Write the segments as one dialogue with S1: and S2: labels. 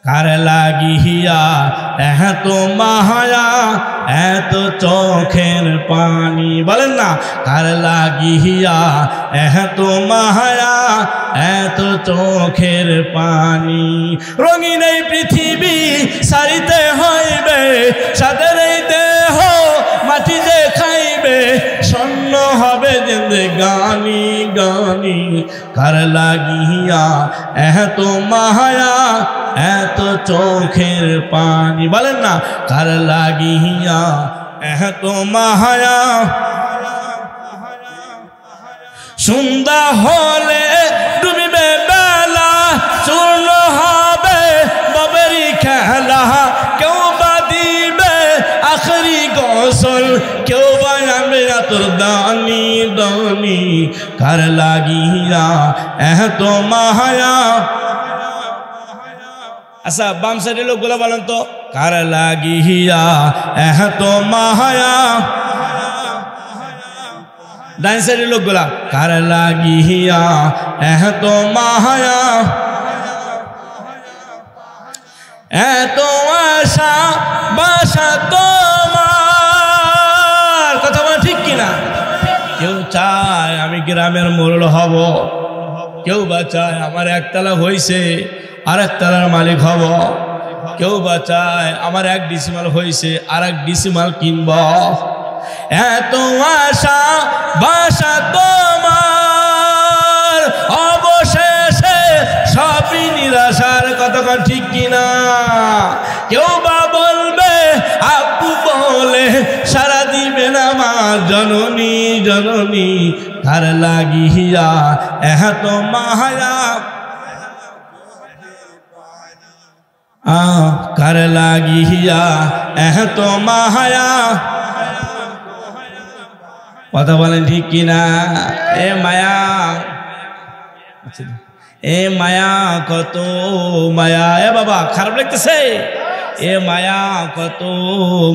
S1: কার লাগিয়া এত মায়া এত চোখের পানি, বলেন না কার লাগিয়া এত মায়া এত চোখের পানি। রঙিন এই পৃথিবী সারিতে হইবে, সাদের এই দেহ মাটি যে খাইবে, স্বর্ণ হবে জিন্দেগানি গানি। কার লাগিয়া এত মায়া এত চোখের পানি, বলেন না কার লাগিয়া এত মায়া। সন্ধ্যা হলে ডুবিবে বেলা, চূর্ণ হবে বাবেরি খেলা, কেউ বা দিবে আখরি গোসল, কেউ বা নামে তোর দানি দানি। কার লাগিয়া এত মায়া। আচ্ছা বাম সাইডের লোকগুলো বলেন তো, কার লাগিয়া এত মায়া। ডান সাইডের লোকগুলা, কার লাগিয়া এত মায়া এত আশা বাসা তোমার। কথা বলে ঠিক কিনা? কেউ চায় আমি গ্রামের মোড়ল হব, কেউ বা চায় আমার একতলা হয়েছে আর একতলার মালিক হব, কেউ বা চায় আমার 1 ডিসিমাল হয়েছে আর 1 ডিসিমাল কিনব। এত আশা বাসা তোমার, অবশেষে সবই নিরাশার। কথা ঠিক কিনা? কেউ বা বলবে আব্বু বলে সারা দিবে না মা জননী জননী। কার লাগিয়া এত মায়া, কার লাগিয়া এত মায়া। কথা বলেন ঠিক কিনা? এ মায়া, এ মায়া কত মায়া। এ বাবা খারাপ লাগতেছে? এ মায়া কত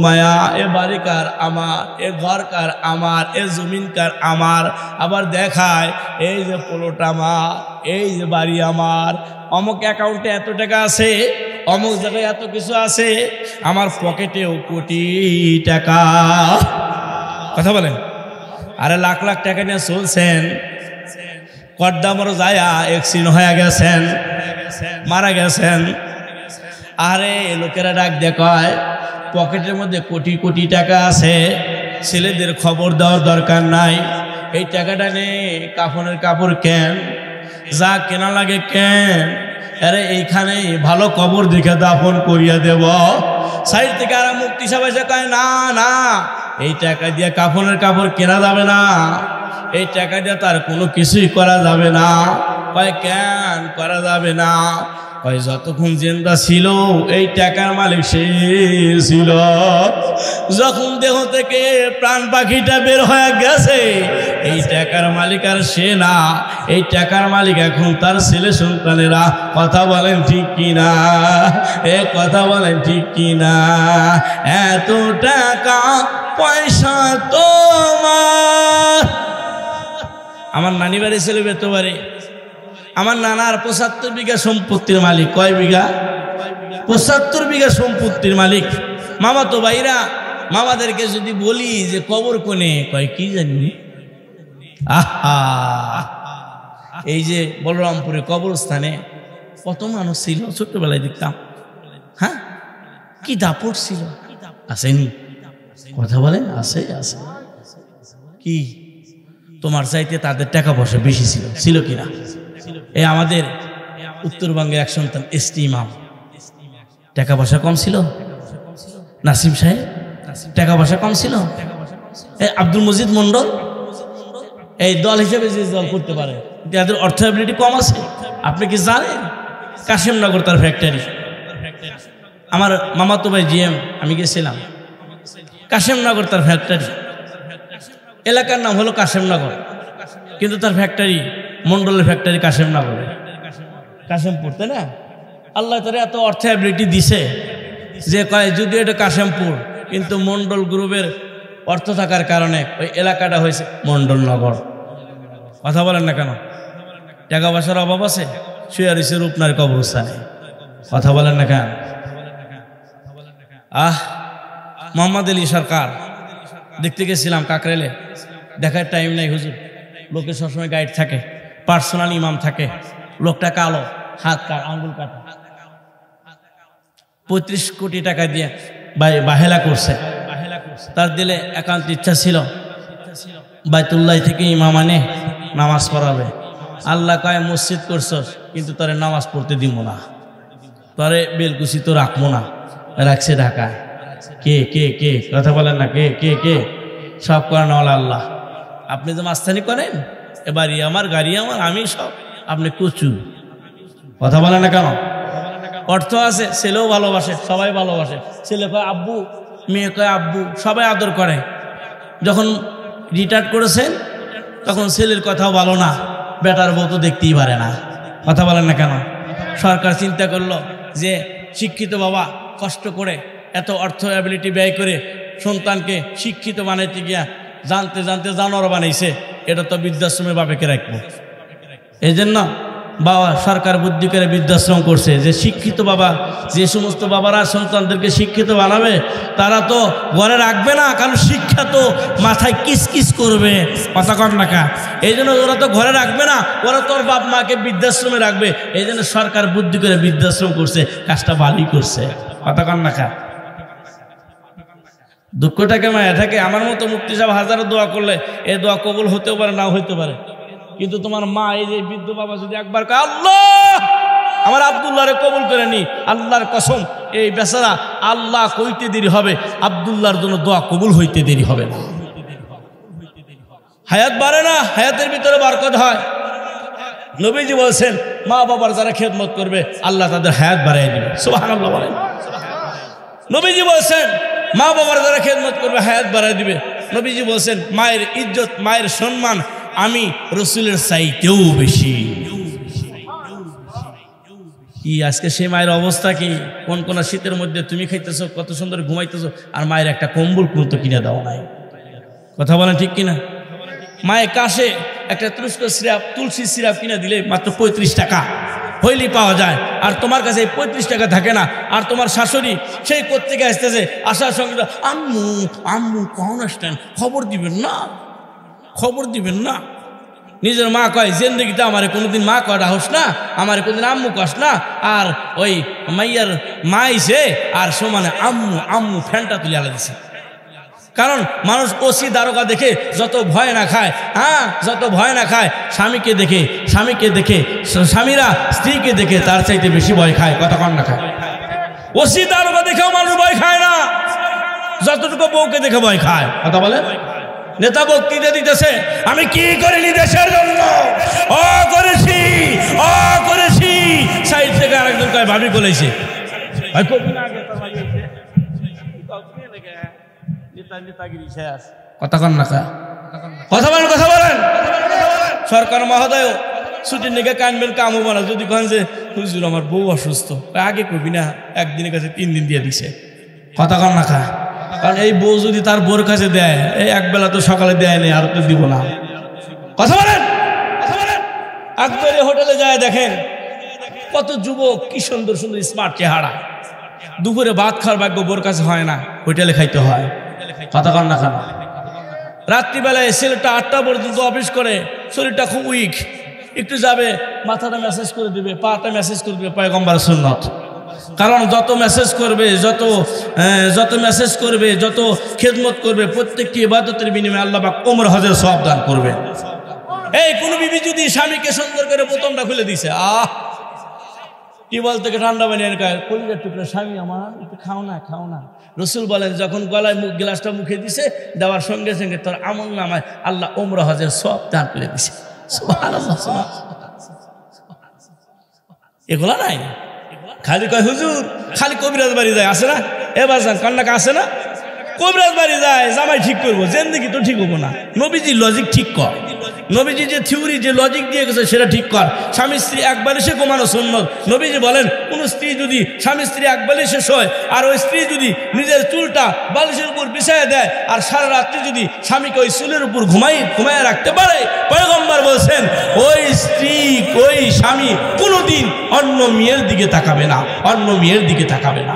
S1: মায়া। এ বাড়িকার আমার, এ ঘরকার আমার, এ জমিনকার আমার। আবার দেখায় এই যে পোলোটা আমার, এই যে বাড়ি আমার, অমুক অ্যাকাউন্টে এত টাকা আছে, অমুক জায়গায় এত কিছু আছে, আমার পকেটেও কোটি টাকা। কথা বলেন? আরে লাখ লাখ টাকা নিয়ে চলছেন, কদ্দামরও যায়া অ্যাক্সিডেন্ট হয়ে গেছেন, মারা গেছেন। আরে লোকেরা ডাক দেখায় পকেটের মধ্যে কোটি কোটি টাকা আছে, ছেলেদের খবর দেওয়ার দরকার নাই। এই টাকাটা নে কাফনের কাপড় কেন, যা কেনা লাগে কেন। আরে এইখানে ভালো কবর দেখে দাফন করিয়া দেব। সাইড থেকে আর মুক্তি সবাই কয় না না, এই টাকা দিয়ে কাফনের কাপড় কেনা যাবে না, এই টাকা দিয়ে তার কোনো কিছুই করা যাবে না। কয় কেন করা যাবে না? কয় যতক্ষণ জিন্দা ছিল এই টাকার মালিক সে ছিল, যখন দেহ থেকে প্রাণ পাখিটা বের হয়ে গেছে এই টাকার মালিক আর সে না, এই টাকার মালিক এখন তার ছেলে সন্তানেরা। কথা বলেন ঠিক কিনা? এ কথা বলেন ঠিক কিনা? এত টাকা পয়সা তোমার। আমার নানি বাড়ি ছিল বেতবাড়ি, আমার নানার 75 বিঘা সম্পত্তির মালিক। কয় বিঘা? 75 বিঘা সম্পত্তির মালিক। মামা তো ভাইরা, মামাদেরকে যদি বলি যে কবর কোনে, কয় কি জানি। আহা, এই যে বলরামপুরে কবরস্থানে কত মানুষ ছিল, ছোট্টবেলায় দেখতাম। হ্যাঁ, কি দাপট ছিল। আসেনি? কথা বলেন? আছে আছে। কি তোমার চাইতে তাদের টাকা পয়সা বেশি ছিল, ছিল কিনা? এই আমাদের উত্তরবঙ্গের এক সন্তান এসটি ইমাম, টাকা পয়সা কম ছিল? নাসিম সাহেব টাকা পয়সা কম ছিল? এই আব্দুল মজিদ মন্ডল এই দল হিসেবে যে দল করতে পারে, তাদের অর্থ অ্যাবিলিটি কম আছে। আপনি কি জানেন? কাশিমনগর তার ফ্যাক্টরি। আমার মামাতো ভাই জিএম, আমি গেছিলাম। কাশিমনগর তার ফ্যাক্টরি, এলাকার নাম হলো কাশিমনগর, কিন্তু তার ফ্যাক্টরি মন্ডলের ফ্যাক্টরি কাশিমনগরে, কাশিমপুর, তাই না? আল্লাহ তার এত অর্থ অ্যাবিলিটি দিছে যে কয় যদিও এটা কাশিমপুর, কিন্তু মন্ডল গ্রুপের অর্থ থাকার কারণে ওই এলাকাটা হয়েছে মন্ডলনগর। কথা বলেন না কেন? টাকা পয়সার অভাব আছে, শুয়ে রয়েছে রূপনার কবরস্থানে। কথা বলেন না কেন? মোহাম্মদ আলী সরকার দেখতে গেছিলাম কাকরেলে, দেখার টাইম নাই হুজুর। লোকের সবসময় গাইড থাকে, পার্সোনাল ইমাম থাকে। লোকটা কালো, হাত কাট, আঙ্গুল কাটা, 35 কোটি টাকা দিয়ে বাহেলা করছে। তার দিলে একান্ত ইচ্ছা ছিল বাইতুল্লাহ থেকে ইমাম আনে নামাজ পড়াবে। আল্লাহ কয় মসজিদ করছস, কিন্তু তারে নামাজ পড়তে দিব না, তারে বেলকুচি তো রাখবো না। রাখছে ঢাকায়। কে কে কে কথা বলেন না, কে কে কে? সব করেন আল্লাহ। আপনি তো মাস্তানি করেন, এবারই আমার, গাড়ি আমার, আমি সব, আপনি কুচু। কথা বলেন না কেন? অর্থ আছে, ছেলেও ভালোবাসে, সবাই ভালোবাসে। ছেলে কয় আব্বু, মেয়ে কয় আব্বু, সবাই আদর করে। যখন রিটায়ার্ড করেছেন তখন ছেলের কথাও ভালো না, বেটার বউ তো দেখতেই পারে না। কথা বলেন না কেন? সরকার চিন্তা করলো যে শিক্ষিত বাবা কষ্ট করে এত অর্থ অ্যাবিলিটি ব্যয় করে সন্তানকে শিক্ষিত বানাইতে গিয়া জানতে জানতে জানোয়ার বানাইছে, এটা তো বৃদ্ধাশ্রমে বাপেকে রাখবো। এই জন্য বাবা সরকার বুদ্ধি করে বৃদ্ধাশ্রম করছে, যে শিক্ষিত বাবা, যে সমস্ত বাবারা সন্তানদেরকে শিক্ষিত বানাবে তারা তো ঘরে রাখবে না, কারণ শিক্ষা তো মাথায় কিসকিস করবে। কথা কর না কা? এই জন্য ওরা তো ঘরে রাখবে না, ওরা তোর বাপ মাকে বৃদ্ধাশ্রমে রাখবে। এই জন্য সরকার বুদ্ধি করে বৃদ্ধাশ্রম করছে, কাজটা ভালোই করছে। কথা কর না কা? দুঃখটাকে মায়া থাকে। আমার মতো মুফতি সাহেব হাজারো দোয়া করলে এই দোয়া কবুল হতেও পারে, নাও হইতে পারে। কিন্তু তোমার মা, এই যে বৃদ্ধ বাবা, যদি একবার কয় আল্লাহ আমার আব্দুল্লাহরে কবুল করে নি, আল্লাহর কসম এই বেচারা আল্লাহ কইতে দেরি হবে, আব্দুল্লাহর জন্য দোয়া কবুল হইতে দেরি হবে না। হায়াত বাড়ে না, হায়াতের ভিতরে বরকত হয়। নবীজি বলছেন মা বাবার যারা খেদমত করবে আল্লাহ তাদের হায়াত বাড়াই দিবে। সুবহানাল্লাহ বলেন। নবীজি বলছেন মা বাবার যারা খেদমত করবে হায়াত বাড়াই দিবে। নবীজি বলছেন মায়ের ইজ্জত, মায়ের সম্মান আমি রসুলের চাইতেও বেশি। কি আজকে সে মায়ের অবস্থা কি? কোন কোন শীতের মধ্যে তুমি খাইতেছো, কত সুন্দর ঘুমাইতেছো, আর মায়ের একটা কম্বল কিন্তু কিনে দাও নাই। কথা বলেন ঠিক কিনা? মায়ের কাছে একটা তুলসী সিরাপ কিনে দিলে মাত্র 35 টাকা হইলেই পাওয়া যায়, আর তোমার কাছে 35 টাকা থাকে না। আর তোমার শাশুড়ি সেই কোত্থেকে আসতেছে, আসার সঙ্গে আম্মু আম্মু কখন আসতেন, খবর দিবেন না, খবর দিবেন না। নিজের মা কয় জিন্দগিতে আমারে কোনোদিন মা কয়টা হোস না, আমারে কোনোদিন আম্মু কস না। আর ওই মাইয়ার মাইছে আর সমানে আম্মু আম্মু ফ্যানটা তুলে আলা দিছে। কারণ মানুষ ওসি দারোগা দেখে যত ভয় না খায়, যত ভয় না খায় স্বামীকে দেখে, স্বামীরা স্ত্রীকে দেখে তার চাইতে বেশি ভয় খায়। কথা কন না খায়? ওসি দারোগা দেখেও মানুষ ভয় খায় না, যতটুকু বউকে দেখে ভয় খায়। কথা বলে? নেতা বক্তৃতা দিতেছে আমি কি করিনি দেশের জন্য, করেছি। সাইড থেকে আরেকজন কয় ভাবি বলেছে। কথা কন না, কথা বলেন, কথা বলেন। সরকার মহোদয় ছুটির নিকে কানবেন, কাম হবো না। যদি কন যে হুজুর আমার বউ অসুস্থ, আগে কবি না, একদিনের কাছে 3 দিন দিয়ে দিছে। কথা কন না খা? কারণ এই বউ যদি তার বোর কাছে দেয়, এই একবেলা তো সকালে দেয় নেই, আর তো দিব না। কথা বলেন, কথা বলেন। একবারে হোটেলে যায় দেখেন কত যুবক, কি সুন্দর সুন্দর স্মার্ট চেহারা, দুপুরে ভাত খাওয়ার ভাগ্য বোর কাছে হয় না, হোটেলে খাইতে হয়। কথা কন না খান? রাত্রিবেলায় ছেলেটা 8টা পর্যন্ত অফিস করে, শরীরটা খুব উইক, একটু যাবে মাথাটা ম্যাসেজ করে দিবে, পাটা ম্যাসেজ করে দিবে, পয়গম্বর সুন্নত। কারণ যত মেসেজ করবে, যত মেসেজ করবে, যত খেদমত করবে, প্রত্যেকটি ইবাদতের বিনিময়ে আল্লাহ পাক ওমর হজের সওয়াব দান করবে। এই কোন বিবি যদি স্বামীকে সুন্দর করে বোতামটা খুলে দিছে, টিউবওয়েল থেকে ঠান্ডা বানিয়ে খায়, কলিজার টুকরা স্বামী আমার একটু খাও না, খাও না। রসুল বলেন যখন গলায় গ্লাসটা মুখে দিছে, দেওয়ার সঙ্গে সঙ্গে তোর আমল নামায় আল্লাহ ওমর হজের সওয়াব দান করে দিছে। সুবহানাল্লাহ, এগুলা নাই। খালি কয় হুজুর খালি কবিরাজ বাড়ি যায়, আসে না? এবার যান কন্যাকে আসে না? কবিরাজ বাড়ি যায়, জামাই ঠিক করবো, জিন্দেগি তো ঠিক হবো না। নবীজি লজিক ঠিক কর। নবীজি যে থিওরি যে লজিক দিয়ে গেছে সেটা ঠিক কর। স্বামী স্ত্রী এক বালিশে ঘুমানো সুন্নত। নবীজি বলেন কোন স্ত্রী যদি স্বামী স্ত্রী এক বালিশে শোয় আর ওই স্ত্রী যদি নিজের চুলটা বালিশের উপর বিছায় দেয় আর সারা রাত্রি যদি স্বামীকে ওই চুলের উপর ঘুমায় রাখতে পারে, পয়গম্বর বলছেন ওই স্ত্রী ওই স্বামী কোনোদিন অন্য মেয়ের দিকে তাকাবে না, অন্য মেয়ের দিকে তাকাবে না।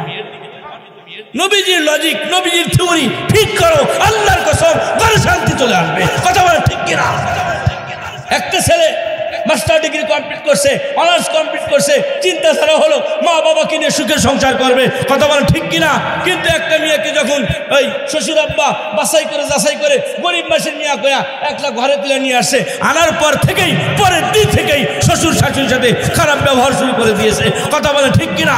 S1: নবীজির লজিক, নবীজির থিওরি ঠিক করো, আল্লাহর কসম ঘরে শান্তি চলে আসবে। কথা বলে ঠিক কিনা? একটা ছেলে মাস্টার ডিগ্রি কমপ্লিট করছে, অনার্স কমপ্লিট করছে, চিন্তা ধারা হলো মা বাবাকে নিয়ে সুখের সংসার করবে। কথা বলে ঠিক কিনা? কিন্তু একটা মেয়েকে যখন ওই শ্বশুর আব্বা বাছাই করে যাচাই করে গরিব মাসের মিয়া কয়া একলা ঘরে তুলে নিয়ে আসে, আনার পর থেকেই পরের দিন থেকেই শ্বশুর শাশুড়ির সাথে খারাপ ব্যবহার শুরু করে দিয়েছে। কথা বলে ঠিক কিনা?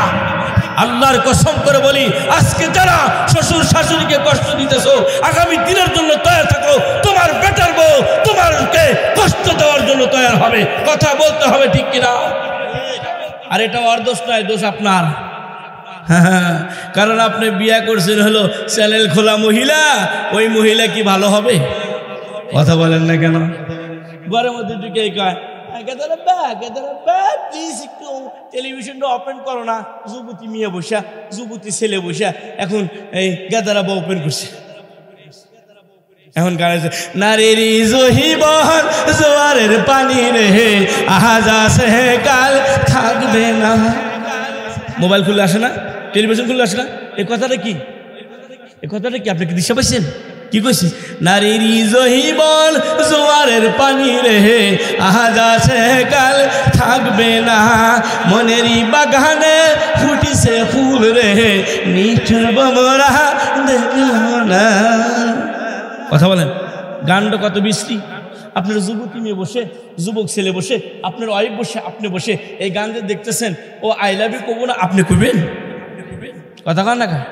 S1: আল্লাহর কসম করে বলি, আজকে যারা শ্বশুর শাশুড়িকে কষ্ট দিতেছো, আগামী দিনের জন্য তৈরি থাকো। তোমার বেটার বউ তোমারকে কষ্ট দেওয়ার জন্য তৈরি হবে। কথা বলতে হবে ঠিক কিনা? আর এটা ওর দোষ নয়, দোষ আপনার। হ্যাঁ, কারণ আপনি বিয়ে করছেন হলো চ্যানেল খোলা মহিলা, ওই মহিলা কি ভালো হবে? কথা বলেন না কেন? ঘরের মধ্যে ঢুকে কয় প্লিজ একটু টেলিভিশনটা ওপেন করো না। যুবতী মেয়ে বসা, যুবতী ছেলে বসা এখন এই গেদারা বা ওপেন করছে। এখন গান আছে নারীর জহিবন জোয়ারের পানি রে আজ আসে কাল থাকবে না। মোবাইল খুলে আসে না, টেলিভিশন খুলে আসে না। এই কথাটা কি? এই কথাটা কি আপনি কি দিশা পাইছেন? কি কইছি? নারীর জহিবন জোয়ারের পানি রে আজ আসে কাল থাকবে না, মনেরই বাগানে ফুটিছে ফুল রে নিঠুর বমরা দেখল না। কথা বলেন, গানটা কত বিশ্রী। আপনার যুবতী মেয়ে বসে, যুবক ছেলে বসে, আপনার ওয়াইফ বসে, আপনি বসে এই গান যে দেখতেছেন, ও আই লাভ ইউ কবো না, আপনি কইবেন? কথা কন না কেন?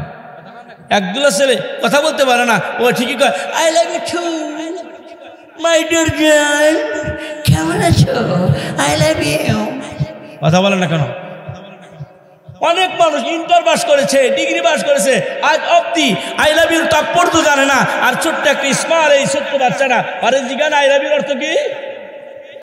S1: একগুলো ছেলে কথা বলতে পারে না, ও ঠিকই কয় I love you too my dear girl, কেমন আছো, আই লাভ ইউ। কথা বলেন না কেন? অনেক মানুষ ইন্টার পাস করেছে, ডিগ্রি পাস করেছে, আজ অব্দি আই লাভ ইউ তাৎপর্য জানে না। আর ছোট্ট একটা স্মার্ট এই ছোট্ট বাচ্চারা আরে জিগান আই লাভ ইউর অর্থ কি?